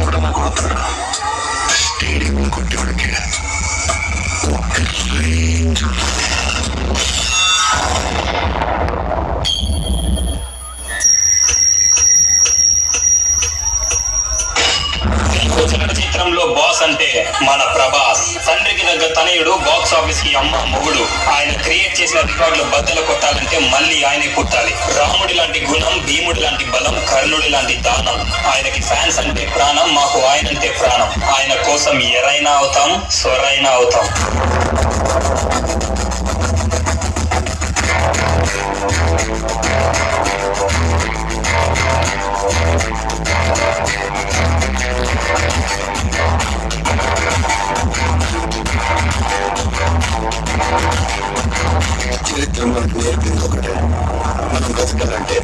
ఎవడన్నా కొడతాడు స్టేడియం కొట్టేవాడికి ఒక రేంజ్. చిత్రంలో బాస్ అంటే మన ప్రభాస్. తండ్రికి దగ్గర తనయుడు, బాక్స్ ఆఫీస్ కి అమ్మ మొగుడు. ఆయన క్రియేట్ చేసిన రికార్డులు బద్దలు కొట్టాలంటే మళ్ళీ ఆయనే పుట్టాలి. రాముడి లాంటి గుణం, భీముడి లాంటి బలం, కర్ణుడి లాంటి దానం. ఆయనకి ఫ్యాన్స్ అంటే ప్రాణం, మాకు ఆయన అంటే ప్రాణం. ఆయన కోసం ఎరైనా అవుతాం, సొరైనా అవుతాం. చరిత్ర మనకు నేర్పింది ఒకటే, మనం బతకాలంటే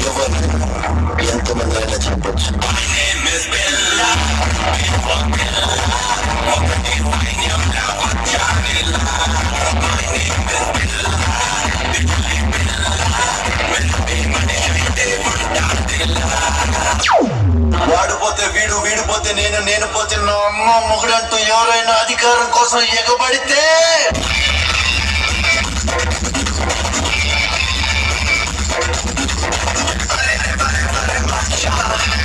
ఎవరినైనా ఎంతమంది అయినా చెప్పచ్చు. వాడు పోతే వీడు, వీడు పోతే నేను, నేను పోతే నా అమ్మ మొగుడంటూ ఎవరైనా అధికారం కోసం ఎగబడితే